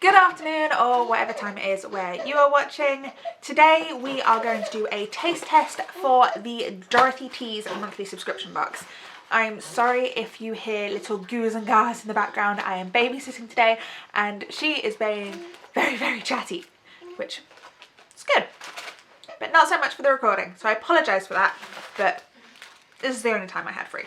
Good afternoon, or whatever time it is where you are watching. Today we are going to do a taste test for the Dorothy Teas monthly subscription box. I'm sorry if you hear little goos and gahs in the background. I am babysitting today and she is being very chatty, which is good, but not so much for the recording, so I apologise for that, but this is the only time I had free.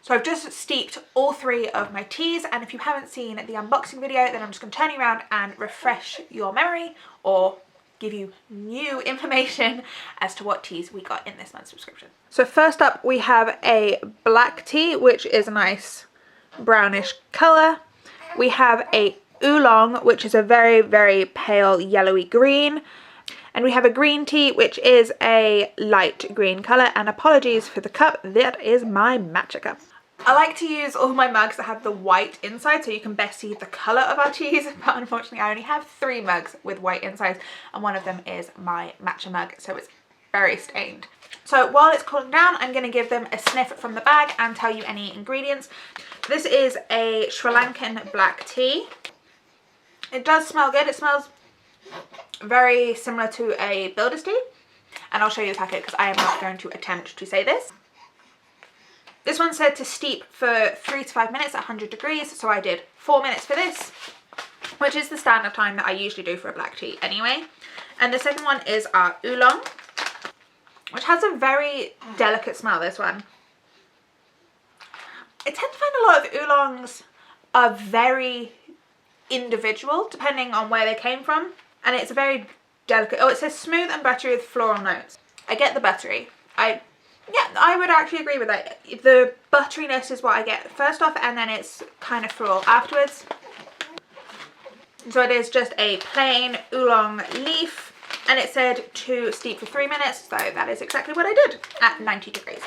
So I've just steeped all three of my teas, and if you haven't seen the unboxing video, then I'm just going to turn you around and refresh your memory or give you new information as to what teas we got in this month's subscription. So first up we have a black tea, which is a nice brownish colour. We have a oolong, which is a very pale yellowy green. And we have a green tea, which is a light green colour, and apologies for the cup, that is my matcha cup. I like to use all my mugs that have the white inside so you can best see the colour of our teas, but unfortunately I only have 3 mugs with white insides, and one of them is my matcha mug, so it's very stained. So while it's cooling down, I'm going to give them a sniff from the bag and tell you any ingredients. This is a Sri Lankan black tea. It does smell good. It smells very similar to a builder's tea, and I'll show you the packet because I am not going to attempt to say this. This one said to steep for 3 to 5 minutes at 100 degrees, so I did 4 minutes for this, which is the standard time that I usually do for a black tea anyway. And the second one is our oolong, which has a very delicate smell, this one. I tend to find a lot of oolongs are very individual depending on where they came from, and it's a very delicate, oh, it says smooth and buttery with floral notes. I get the buttery. Yeah, I would actually agree with that. The butteriness is what I get first off, and then it's kind of floral afterwards. So it is just a plain oolong leaf, and it said to steep for 3 minutes, so that is exactly what I did at 90 degrees.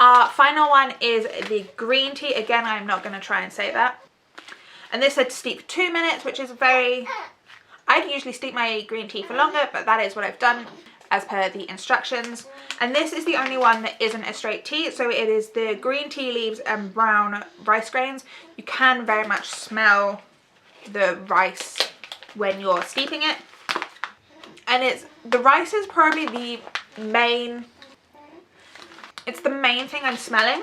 Our final one is the green tea. Again, I'm not going to try and say that. And this said to steep for 2 minutes, which is very... I'd usually steep my green tea for longer, but that is what I've done as per the instructions. And this is the only one that isn't a straight tea, so it is the green tea leaves and brown rice grains. You can very much smell the rice when you're steeping it, and the rice is probably the main, it's the main thing I'm smelling.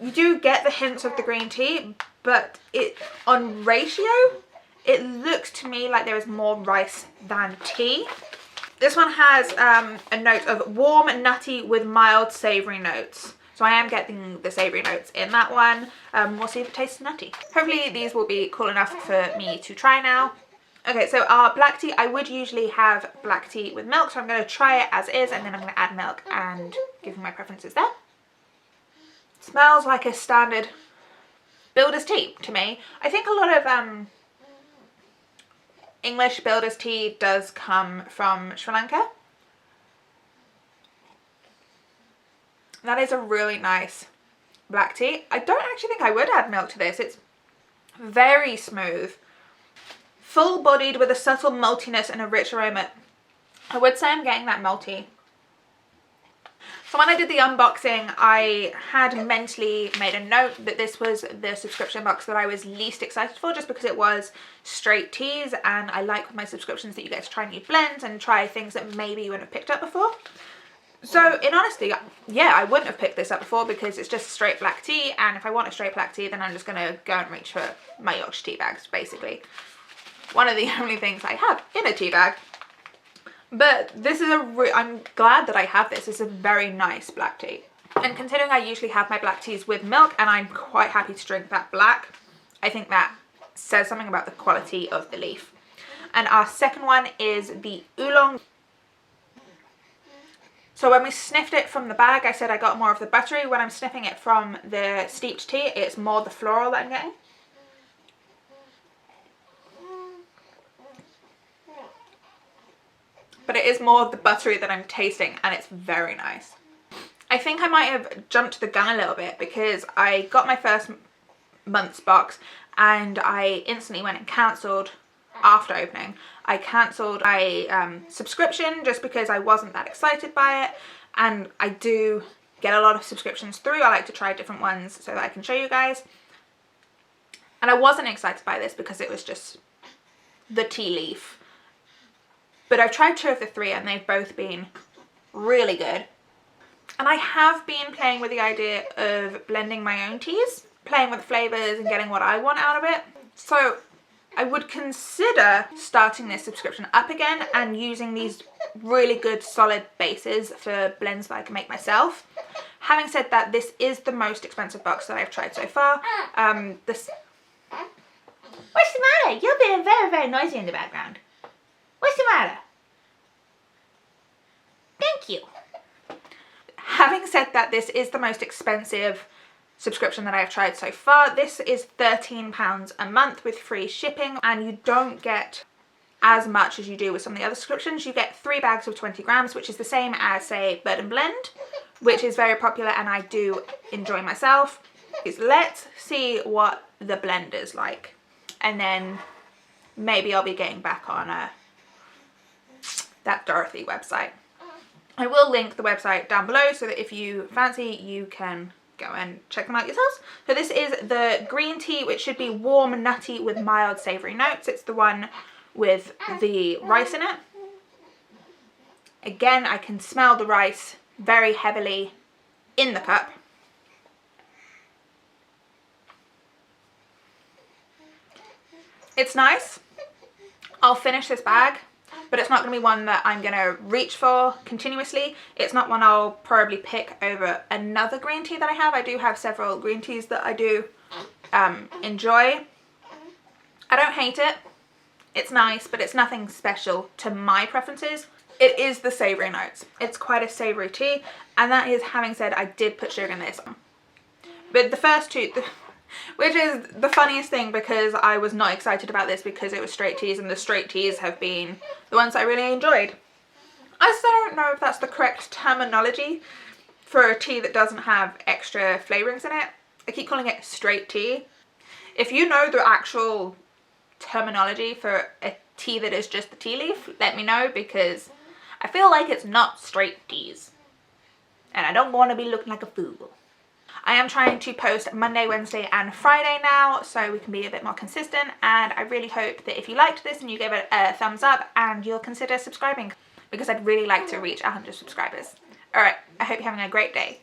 You do get the hints of the green tea, but on ratio it looks to me like there is more rice than tea. This one has a note of warm, nutty with mild savoury notes. So I am getting the savoury notes in that one. We'll see if it tastes nutty. Hopefully these will be cool enough for me to try now. Okay, so our black tea, I would usually have black tea with milk, so I'm going to try it as is, and then I'm going to add milk and give you my preferences there. Smells like a standard builder's tea to me. I think a lot of English builder's tea does come from Sri Lanka. That is a really nice black tea. I don't actually think I would add milk to this. It's very smooth, full-bodied with a subtle maltiness and a rich aroma. I would say I'm getting that malty. So when I did the unboxing, I had mentally made a note that this was the subscription box that I was least excited for, just because it was straight teas, and I like with my subscriptions that you get to try new blends and try things that maybe you wouldn't have picked up before. So in honesty, yeah, I wouldn't have picked this up before because it's just straight black tea, and if I want a straight black tea, then I'm just going to go and reach for my Yorkshire tea bags, basically. One of the only things I have in a tea bag. But this is I'm glad that I have this. It's a very nice black tea. And considering I usually have my black teas with milk, and I'm quite happy to drink that black, I think that says something about the quality of the leaf. And our second one is the oolong. So when we sniffed it from the bag, I said I got more of the buttery. When I'm sniffing it from the steeped tea, it's more the floral that I'm getting. But it is more of the buttery that I'm tasting, and it's very nice. I think I might have jumped the gun a little bit because I got my first month's box and I instantly went and cancelled after opening. I cancelled my subscription just because I wasn't that excited by it, and I do get a lot of subscriptions through. I like to try different ones so that I can show you guys. And I wasn't excited by this because it was just the tea leaf. But I've tried 2 of the 3 and they've both been really good. And I have been playing with the idea of blending my own teas, playing with the flavours and getting what I want out of it. So I would consider starting this subscription up again and using these really good solid bases for blends that I can make myself. Having said that, this is the most expensive box that I've tried so far. What's the matter? You're being very, very noisy in the background. What's the matter? Thank you. Having said that, this is the most expensive subscription that I've tried so far. This is £13 a month with free shipping, and you don't get as much as you do with some of the other subscriptions. You get 3 bags of 20 grams, which is the same as, say, Bird and Blend, which is very popular and I do enjoy myself. Let's see what the blend is like, and then maybe I'll be getting back on that Dorothy website. I will link the website down below so that if you fancy, you can go and check them out yourselves. So this is the green tea, which should be warm, nutty with mild savoury notes. It's the one with the rice in it. Again, I can smell the rice very heavily in the cup. It's nice. I'll finish this bag, but it's not going to be one that I'm going to reach for continuously. It's not one I'll probably pick over another green tea that I have. I do have several green teas that I do enjoy. I don't hate it. It's nice, but it's nothing special to my preferences. It is the savoury notes. It's quite a savoury tea, and that is having said I did put sugar in this. But the first 2... which is the funniest thing because I was not excited about this because it was straight teas, and the straight teas have been the ones I really enjoyed. I still don't know if that's the correct terminology for a tea that doesn't have extra flavourings in it. I keep calling it straight tea. If you know the actual terminology for a tea that is just the tea leaf, let me know, because I feel like it's not straight teas and I don't want to be looking like a fool. I am trying to post Monday, Wednesday and Friday now so we can be a bit more consistent, and I really hope that if you liked this and you gave it a thumbs up and you'll consider subscribing, because I'd really like to reach 100 subscribers. Alright, I hope you're having a great day.